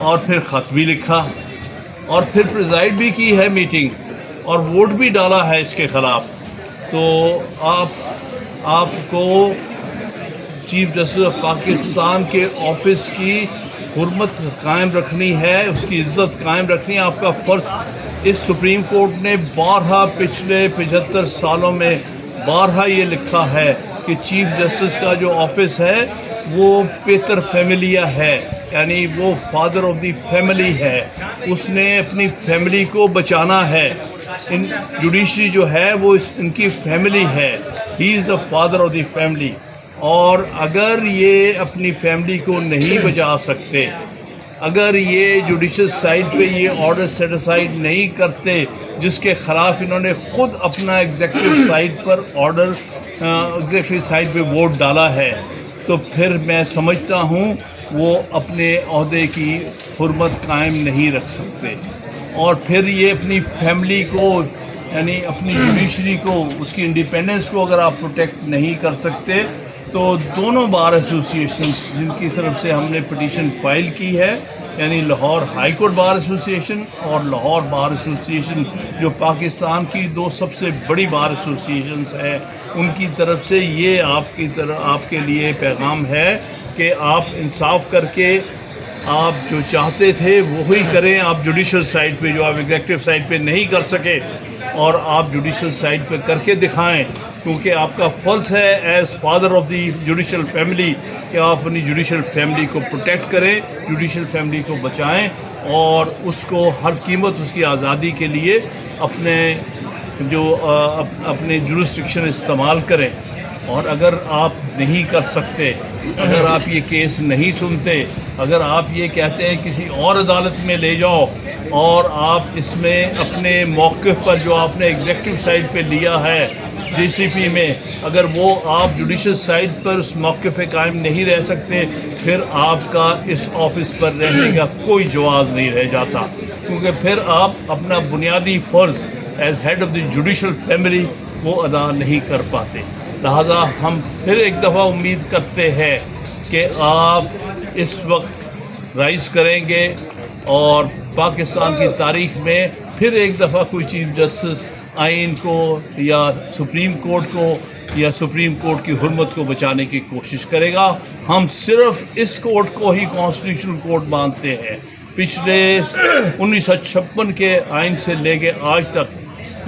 اور پھر خط بھی لکھا اور پھر پریزائڈ بھی کی ہے میٹنگ اور ووٹ بھی ڈالا ہے اس کے خلاف. تو آپ کو چیف جسٹس آف پاکستان کے آفس کی حرمت قائم رکھنی ہے، اس کی عزت قائم رکھنی ہے. آپ کا فرض. اس سپریم کورٹ نے بارہا پچھلے 75 سالوں میں بارہا یہ لکھا ہے کہ چیف جسٹس کا جو آفس ہے وہ پیتر فیملیا ہے، یعنی وہ فادر آف دی فیملی ہے. اس نے اپنی فیملی کو بچانا ہے. جوڈیشری جو ہے وہ ان کی فیملی ہے. He is the father of the family. اور اگر یہ اپنی فیملی کو نہیں بچا سکتے، اگر یہ جوڈیشل سائڈ پہ یہ آرڈر سیٹ اسائڈ نہیں کرتے جس کے خلاف انہوں نے خود اپنا ایگزیکٹو سائڈ پر آرڈر ایگزیکٹو سائڈ پہ ووٹ ڈالا ہے، تو پھر میں سمجھتا ہوں وہ اپنے عہدے کی حرمت قائم نہیں رکھ سکتے. اور پھر یہ اپنی فیملی کو، یعنی اپنی جوڈیشری کو، اس کی انڈیپینڈنس کو اگر آپ پروٹیکٹ نہیں کر سکتے تو دونوں بار ایسوسیشن جن کی طرف سے ہم نے پٹیشن فائل کی ہے، یعنی Lahore high court bar association اور لاہور بار ایسوسیشن جو پاکستان کی دو سب سے بڑی بار ایسوسیشنز ہیں، ان کی طرف سے یہ آپ کے لیے پیغام ہے کہ آپ انصاف کر کے آپ جو چاہتے تھے وہی کریں. آپ جوڈیشل سائڈ پہ جو آپ ایگزیکٹو سائڈ پہ نہیں کر سکے، اور آپ جوڈیشل سائڈ پہ کر کے دکھائیں، کیونکہ آپ کا فرض ہے as father of the judicial family کہ آپ اپنی جوڈیشل فیملی کو پروٹیکٹ کریں، جوڈیشل فیملی کو بچائیں اور اس کو ہر قیمت اس کی آزادی کے لیے اپنے جورسڈکشن استعمال کریں. اور اگر آپ نہیں کر سکتے، اگر آپ یہ کیس نہیں سنتے، اگر آپ یہ کہتے ہیں کسی اور عدالت میں لے جاؤ، اور آپ اس میں اپنے موقف پر جو آپ نے ایگزیکٹو سائڈ پہ لیا ہے جی سی پی میں، اگر وہ آپ جوڈیشل سائڈ پر اس موقف پہ قائم نہیں رہ سکتے، پھر آپ کا اس آفس پر رہنے کا کوئی جواز نہیں رہ جاتا، کیونکہ پھر آپ اپنا بنیادی فرض as head of the judicial family وہ ادا نہیں کر پاتے. لہذا ہم پھر ایک دفعہ امید کرتے ہیں کہ آپ اس وقت رائز کریں گے اور پاکستان کی تاریخ میں پھر ایک دفعہ کوئی چیف جسٹس آئین کو یا سپریم کورٹ کو یا سپریم کورٹ کی حرمت کو بچانے کی کوشش کرے گا. ہم صرف اس کورٹ کو ہی کانسٹیٹیوشنل کورٹ مانتے ہیں. پچھلے 1956 کے آئین سے لے کے آج تک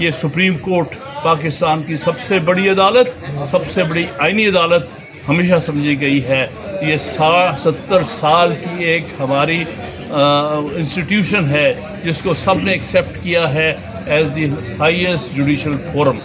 یہ سپریم کورٹ پاکستان کی سب سے بڑی عدالت، سب سے بڑی آئینی عدالت ہمیشہ سمجھی گئی ہے. یہ 70 سال کی ایک ہماری انسٹیٹیوشن ہے جس کو سب نے ایکسیپٹ کیا ہے as the highest judicial forum.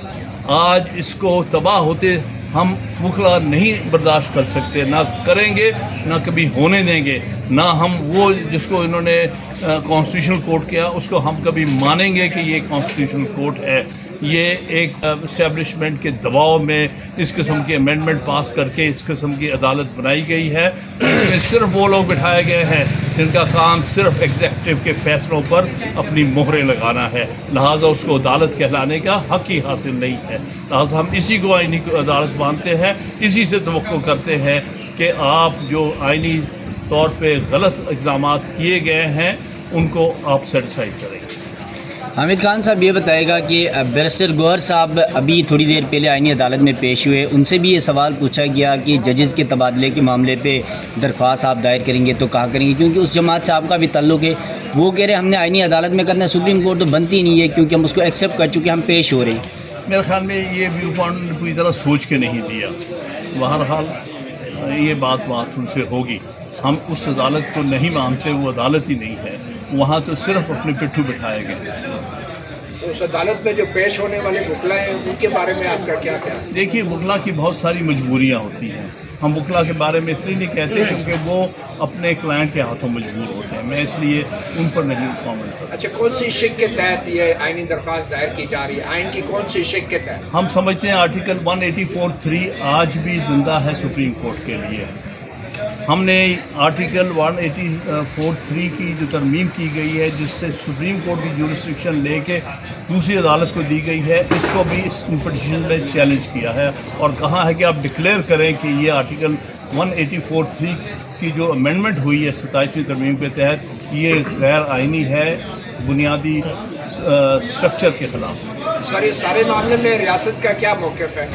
آج اس کو تباہ ہوتے ہم وکلا نہیں برداشت کر سکتے، نہ کریں گے، نہ کبھی ہونے دیں گے. نہ ہم وہ جس کو انہوں نے کانسٹیٹیوشنل کورٹ کیا اس کو ہم کبھی مانیں گے کہ یہ کانسٹیٹیوشنل کورٹ ہے. یہ ایک اسٹیبلشمنٹ کے دباؤ میں اس قسم کے امینڈمنٹ پاس کر کے اس قسم کی عدالت بنائی گئی ہے. اس میں صرف وہ لوگ بٹھائے گئے ہیں جن کا کام صرف ایگزیکٹو کے فیصلوں پر اپنی مہریں لگانا ہے. لہٰذا اس کو عدالت کہلانے کا حق ہی حاصل نہیں ہے. لہٰذا ہم اسی کو آئینی عدالت مانتے ہیں، اسی سے توقع کرتے ہیں کہ آپ جو آئینی طور پہ غلط اقدامات کیے گئے ہیں ان کو آپ سیٹسفائی کریں. حامد خان صاحب یہ بتائے گا کہ بیرسٹر گوہر صاحب ابھی تھوڑی دیر پہلے آئینی عدالت میں پیش ہوئے، ان سے بھی یہ سوال پوچھا گیا کہ ججز کے تبادلے کے معاملے پہ درخواست آپ دائر کریں گے تو کہاں کریں گے، کیونکہ اس جماعت سے آپ کا بھی تعلق ہے. وہ کہہ رہے ہیں ہم نے آئینی عدالت میں کرنا ہے، سپریم کورٹ تو بنتی نہیں ہے کیونکہ ہم اس کو ایکسیپٹ کر چکے، ہم پیش ہو رہے ہیں. میرے خیال میں یہ ویو پوائنٹ پوری طرح سوچ کے نہیں دیا. بہرحال یہ بات ان سے ہوگی. ہم اس عدالت کو نہیں مانتے، وہ عدالت ہی نہیں ہے. وہاں تو صرف اپنے پٹھو بٹھائے گئے. اس عدالت میں جو پیش ہونے والے وکلا ہیں ان کے بارے میں آپ کا کیا خیال ہے؟ دیکھیے، وکلا کی بہت ساری مجبوریاں ہوتی ہیں. ہم وکلا کے بارے میں اس لیے نہیں کہتے کیونکہ وہ اپنے کلائنٹ کے ہاتھوں مجبور ہوتے ہیں. میں اس لیے ان پر نہیں کامنٹ کرتا. اچھا، کون سی شق کے تحت یہ آئینی درخواست دائر کی جا رہی ہے؟ آئین کی کون سی شق کے تحت؟ ہم سمجھتے ہیں آرٹیکل 184(3) آج بھی زندہ ہے سپریم کورٹ کے لیے. ہم نے آرٹیکل 184(3) کی جو ترمیم کی گئی ہے جس سے سپریم کورٹ کی جورسڈکشن لے کے دوسری عدالت کو دی گئی ہے، اس کو بھی اس پٹیشن میں چیلنج کیا ہے اور کہا ہے کہ آپ ڈکلیئر کریں کہ یہ آرٹیکل 184(3) کی جو امینڈمنٹ ہوئی ہے 27ویں ترمیم کے تحت، یہ غیر آئینی ہے، بنیادی اسٹرکچر کے خلاف۔ سر اس سارے معاملے میں ریاست کا کیا موقف ہے؟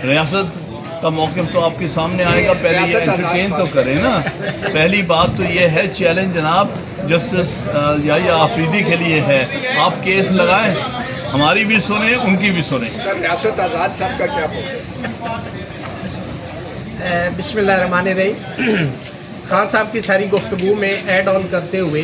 ریاست کا موقف تو آپ کے سامنے آئے گا، پہلے یہ انٹرٹین تو کریں نا۔ پہلی بات تو یہ ہے چیلنج جناب جسٹس یا آفریدی کے لیے ہے، آپ کیس لگائیں، ہماری بھی سنیں ان کی بھی سنیں۔ سر ریاست آزاد صاحب کا کیا موقف ہے؟ بسم اللہ الرحمن الرحیم۔ خان صاحب کی ساری گفتگو میں ایڈ آن کرتے ہوئے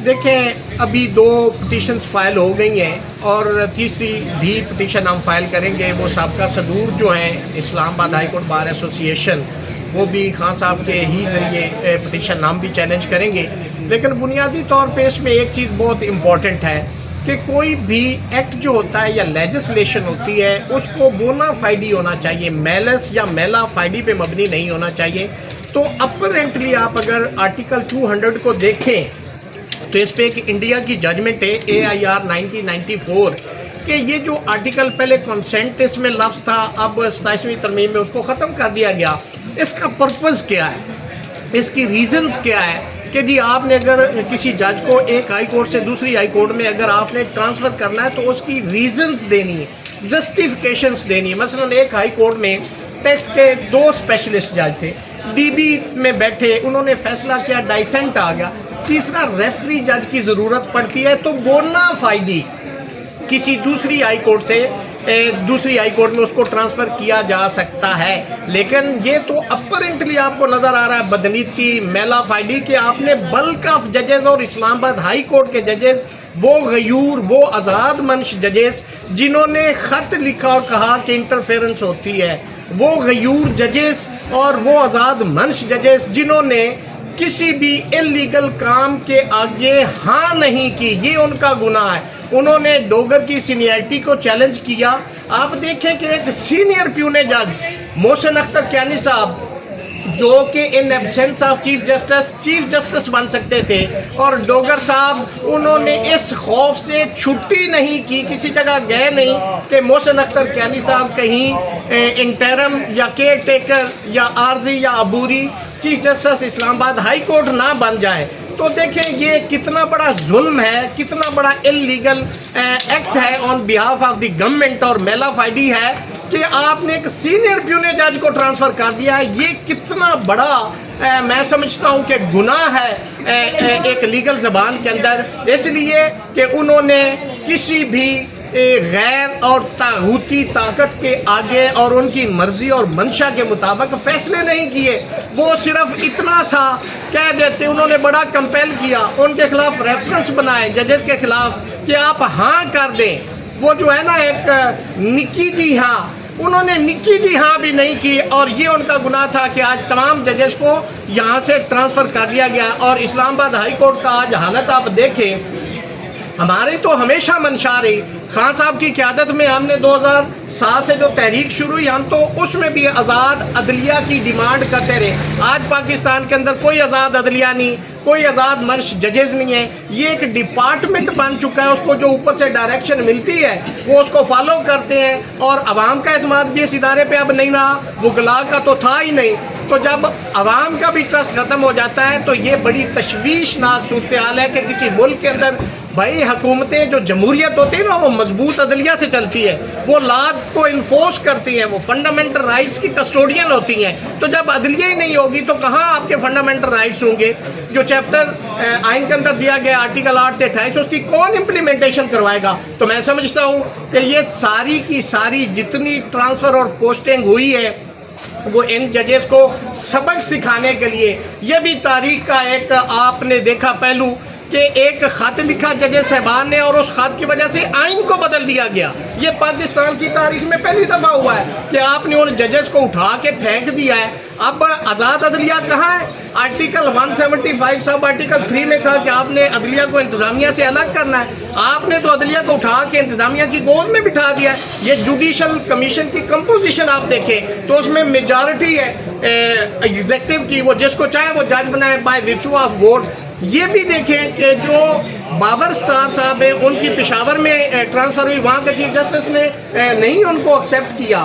دیکھیں، ابھی 2 پٹیشنز فائل ہو گئی ہیں اور تیسری بھی پٹیشن ہم فائل کریں گے۔ وہ سابقہ صدور جو ہیں اسلام آباد ہائی کورٹ بار ایسوسی ایشن، وہ بھی خان صاحب کے ہی ذریعے پٹیشن ہم بھی چیلنج کریں گے۔ لیکن بنیادی طور پہ اس میں ایک چیز بہت امپورٹنٹ ہے کہ کوئی بھی ایکٹ جو ہوتا ہے یا لیجسلیشن ہوتی ہے اس کو بونا فائڈی ہونا چاہیے، میلس یا میلا فائڈی پہ مبنی نہیں ہونا چاہیے۔ تو اپرنٹلی آپ اگر آرٹیکل 200 کو دیکھیں تو اس پہ ایک انڈیا کی ججمنٹ ہے AIR 1994 کہ یہ جو آرٹیکل پہلے کنسنٹ اس میں لفظ تھا، اب 27ویں ترمیم میں اس کو ختم کر دیا گیا۔ اس کا پرپز کیا ہے، اس کی ریزنز کیا ہے کہ جی آپ نے اگر کسی جج کو ایک ہائی کورٹ سے دوسری ہائی کورٹ میں اگر آپ نے ٹرانسفر کرنا ہے تو اس کی ریزنز دینی ہے، جسٹیفیکیشنز دینی ہے۔ مثلا ایک ہائی کورٹ میں ٹیکس کے 2 اسپیشلسٹ جج تھے، DB میں بیٹھے، انہوں نے فیصلہ کیا، ڈائسنٹ آ گیا، تیسرا ریفری جج کی ضرورت پڑتی ہے، تو بونا فائڈی کسی دوسری ہائی کورٹ سے دوسری ہائی کورٹ میں اس کو ٹرانسفر کیا جا سکتا ہے۔ لیکن یہ تو اپرنٹلی آپ کو نظر آ رہا ہے بدنیتی میلا فائڈی کہ آپ نے بلک آف ججز اور اسلام آباد ہائی کورٹ کے ججز، وہ غیور، وہ آزاد منش ججز جنہوں نے خط لکھا اور کہا کہ انٹرفیرنس ہوتی ہے، وہ غیور ججز اور وہ آزاد منش ججز جنہوں نے کسی بھی انلیگل کام کے آگے ہاں نہیں کی، یہ ان کا گناہ ہے۔ انہوں نے ڈوگر کی سینئرٹی کو چیلنج کیا۔ آپ دیکھیں کہ ایک سینئر پیونے جج محسن اختر کیانی صاحب جو کہ ان ایبسینس آف چیف جسٹس بن سکتے تھے، اور ڈوگر صاحب انہوں نے اس خوف سے چھٹی نہیں کی، کسی جگہ گئے نہیں کہ محسن اختر کیانی صاحب کہیں انٹرم یا کیئر ٹیکر یا عارضی یا عبوری چیف جسٹس اسلام آباد ہائی کورٹ نہ بن جائے۔ تو دیکھیں یہ کتنا بڑا ظلم ہے، کتنا بڑا انلیگل ایکٹ ہے آن بیہاف آف دی گورنمنٹ اور میلا فائڈی ہے کہ آپ نے ایک سینئر پیونے جج کو ٹرانسفر کر دیا ہے۔ یہ کتنا بڑا میں سمجھتا ہوں کہ گناہ ہے ایک لیگل زبان کے اندر، اس لیے کہ انہوں نے کسی بھی غیر اور طاغوتی طاقت کے آگے اور ان کی مرضی اور منشا کے مطابق فیصلے نہیں کیے۔ وہ صرف اتنا سا کہہ دیتے، انہوں نے بڑا کمپیل کیا، ان کے خلاف ریفرنس بنائے ججز کے خلاف کہ آپ ہاں کر دیں۔ وہ جو ہے نا ایک نکی جی ہاں، انہوں نے نکی جی ہاں بھی نہیں کی، اور یہ ان کا گناہ تھا کہ آج تمام ججز کو یہاں سے ٹرانسفر کر دیا گیا۔ اور اسلام آباد ہائی کورٹ کا آج حالت آپ دیکھیں، ہماری تو ہمیشہ منشا رہی، خان صاحب کی قیادت میں ہم نے 2007 سے جو تحریک شروع ہوئی، ہم تو اس میں بھی آزاد عدلیہ کی ڈیمانڈ کرتے رہے۔ آج پاکستان کے اندر کوئی آزاد عدلیہ نہیں، کوئی آزاد منش ججز نہیں ہے، یہ ایک ڈپارٹمنٹ بن چکا ہے، اس کو جو اوپر سے ڈائریکشن ملتی ہے وہ اس کو فالو کرتے ہیں، اور عوام کا اعتماد بھی اس ادارے پہ اب نہیں رہا، وکلاء کا تو تھا ہی نہیں۔ تو جب عوام کا بھی ٹرسٹ ختم ہو جاتا ہے تو یہ بڑی تشویشناک صورتحال ہے کہ کسی ملک کے اندر بھائی حکومتیں جو جمہوریت ہوتی ہے نا وہ مضبوط عدلیہ سے چلتی ہے، وہ لا کو انفورس کرتی ہیں، وہ فنڈامنٹل رائٹس کی کسٹوڈین ہوتی ہیں۔ تو جب عدلیہ ہی نہیں ہوگی تو کہاں آپ کے فنڈامنٹل رائٹس ہوں گے؟ جو چیپٹر آئین کے اندر دیا گیا آرٹیکل 8 سے 28 اس کی کون امپلیمنٹیشن کروائے گا؟ تو میں سمجھتا ہوں کہ یہ ساری کی ساری جتنی ٹرانسفر اور پوسٹنگ ہوئی ہے وہ ان ججز کو سبق سکھانے کے لیے، یہ بھی تاریخ کا ایک آپ نے دیکھا پہلو کہ ایک خط لکھا ججز صاحبان نے اور اس خط کی وجہ سے آئین کو بدل دیا گیا۔ یہ پاکستان کی تاریخ میں پہلی دفعہ ہوا ہے کہ آپ نے ان ججز کو اٹھا کے پھینک دیا ہے۔ اب آزاد عدلیہ کہاں ہے؟ آرٹیکل 175 سب آرٹیکل 3 میں تھا کہ آپ نے عدلیہ کو انتظامیہ سے الگ کرنا ہے، آپ نے تو عدلیہ کو اٹھا کے انتظامیہ کی گود میں بٹھا دیا ہے۔ یہ جوڈیشل کمیشن کی کمپوزیشن آپ دیکھیں تو اس میں میجارٹی ہے ایگزیکٹو کی، وہ جس کو چاہے وہ جج بنائے بائی ویچو آف ووٹ۔ یہ بھی دیکھیں کہ جو بابر ستار صاحب ہیں ان کی پشاور میں ٹرانسفر ہوئی، وہاں کے چیف جسٹس نے نہیں ان کو ایکسیپٹ کیا،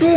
2